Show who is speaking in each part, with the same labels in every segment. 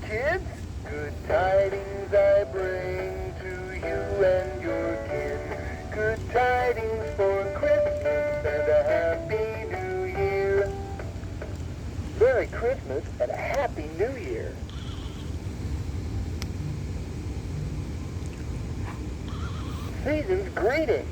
Speaker 1: kids. Good tidings I bring to you and your kin. Good tidings for Christmas and a Happy New Year. Merry Christmas and a Happy New Year. Season's greetings.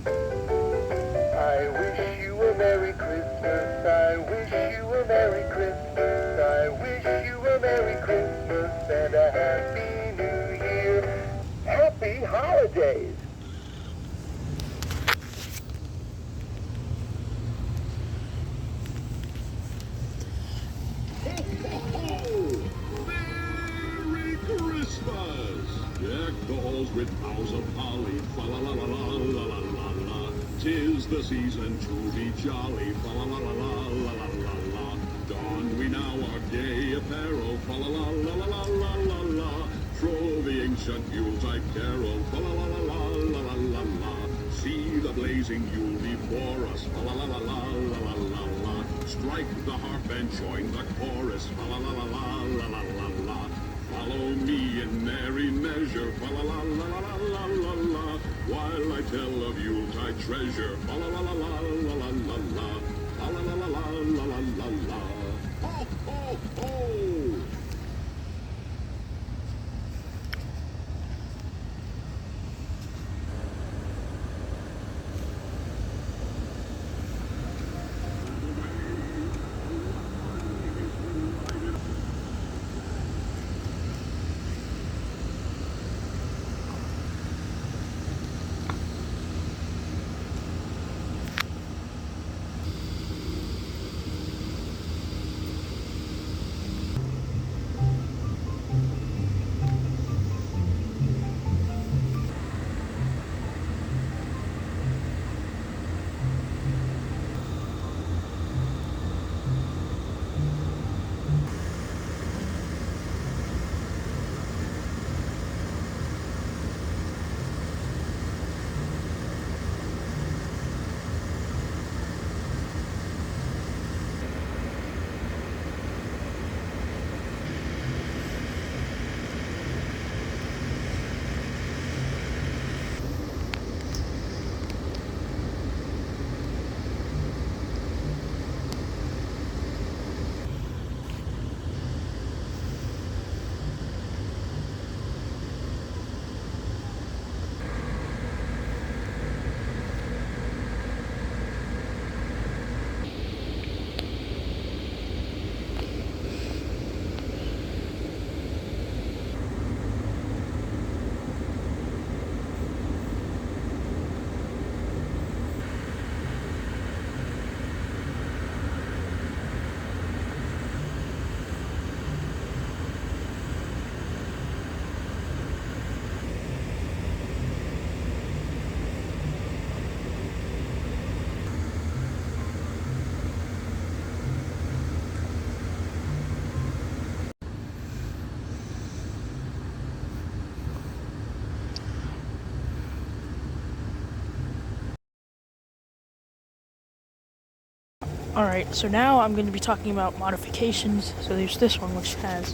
Speaker 1: I wish you a Merry Christmas. I wish you a Merry Christmas. I wish you a Merry Christmas and a Happy New Year. Happy holidays.
Speaker 2: Merry Christmas! Deck the halls with boughs of holly, fa la la la la la la la la. 'Tis the season to be jolly, fa la la la la la la la la. Don we now our gay apparel, fa la la la la la la la la. Throw the ancient Yuletide carol, fa la la la la la la la la. See the blazing Yule before us, fa la la la la la la la la. Strike the harp and join the chorus, fa la la la la la la la la. Follow me in merry measure, fa la la la la la la la. While I tell of Yuletide treasure, fa la la la la la la la la. La la la la la la la la la. Ho ho ho!
Speaker 3: Alright, so now I'm going to be talking about modifications. So there's this one which has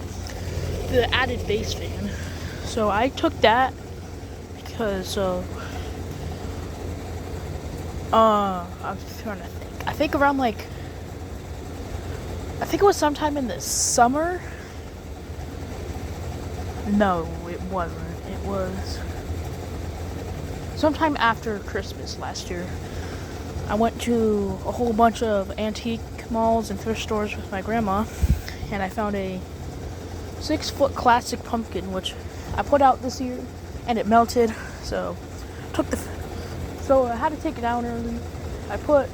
Speaker 3: the added base fan. So I took that because I'm trying to think. I think around I think it was sometime in the summer. No, it wasn't. It was sometime after Christmas last year. I went to a whole bunch of antique malls and thrift stores with my grandma, and I found a 6-foot classic pumpkin, which I put out this year, and it melted. So I had to take it down early. I put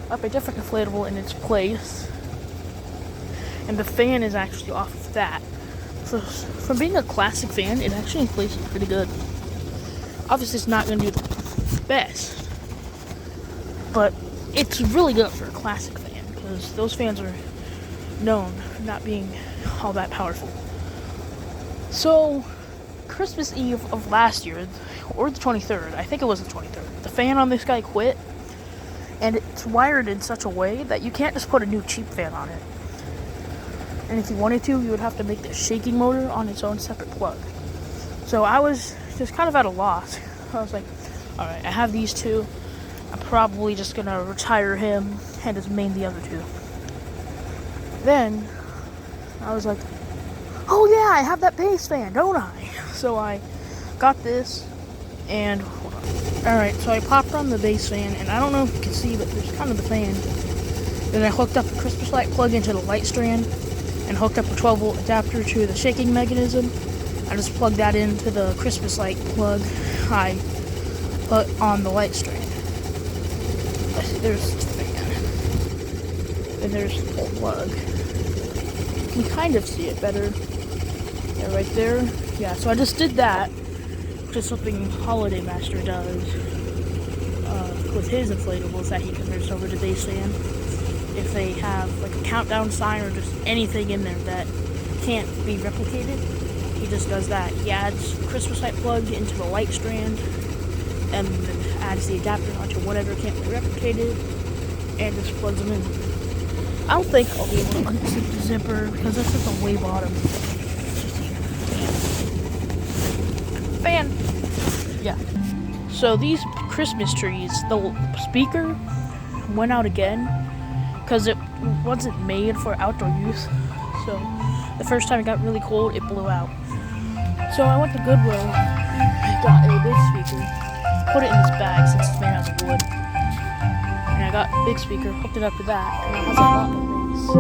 Speaker 3: up a different inflatable in its place, and the fan is actually off of that. So from being a classic fan, it actually inflates it pretty good. Obviously, it's not going to do the best, but it's really good for a classic fan, because those fans are known for not being all that powerful. So, Christmas Eve of last year, or the 23rd, I think it was the 23rd, the fan on this guy quit, and it's wired in such a way that you can't just put a new cheap fan on it. And if you wanted to, you would have to make the shaking motor on its own separate plug. So I was just kind of at a loss. I was like, all right, I have these two. I'm probably just gonna retire him and just main the other two. Then I was like, oh yeah, I have that bass fan, don't I? So I got this, and hold on. All right, so I popped on the bass fan, and I don't know if you can see, but there's kind of the fan. Then I hooked up a Christmas light plug into the light strand, and hooked up a 12-volt adapter to the shaking mechanism. I just plugged that into the Christmas light plug I put on the light strand. There's the fan, and there's the plug. You can kind of see it better. Yeah, right there. Yeah, so I just did that, which is something Holiday Master does with his inflatables that he converts over to bass fan. If they have like a countdown sign or just anything in there that can't be replicated, he just does that. He adds Christmas light plug into the light strand and then adds the adapter onto whatever can't be replicated and just plugs them in. I don't think I'll be able to unzip the zipper because that's at the way bottom. Fan. Yeah. So these Christmas trees, the speaker went out again because it wasn't made for outdoor use. So the first time it got really cold, it blew out. So I went to Goodwill, got a big speaker, put it in this bag since it's made out of wood. And I got a big speaker, hooked it up to that, and it has a lot of bass. I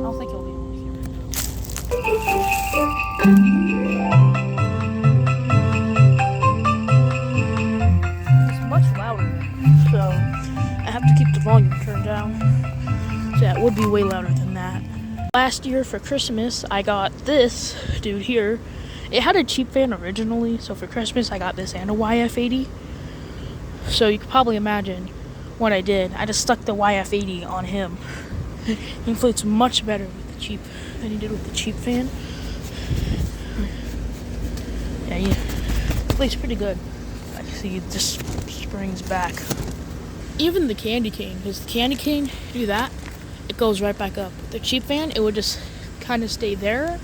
Speaker 3: don't think you'll be able to hear it though. It's much louder, so I have to keep the volume turned down. So yeah, it would be way louder than that. Last year for Christmas, I got this dude here. It had a cheap fan originally, so for Christmas I got this and a YF-80. So you can probably imagine what I did. I just stuck the YF-80 on him. He inflates much better with the cheap than he did with the cheap fan. Yeah, he inflates pretty good. I see it just springs back. Even the candy cane, because the candy cane, do that, it goes right back up. The cheap fan, it would just kind of stay there,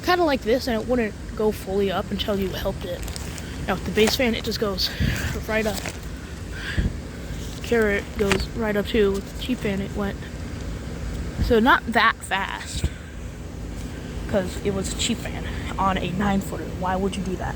Speaker 3: kind of like this, and it wouldn't go fully up until you helped it. Now with the bass fan, it just goes right up. Carrot goes right up too. With the cheap fan, it went so not that fast because it was a cheap fan on a 9-footer. Why would you do that?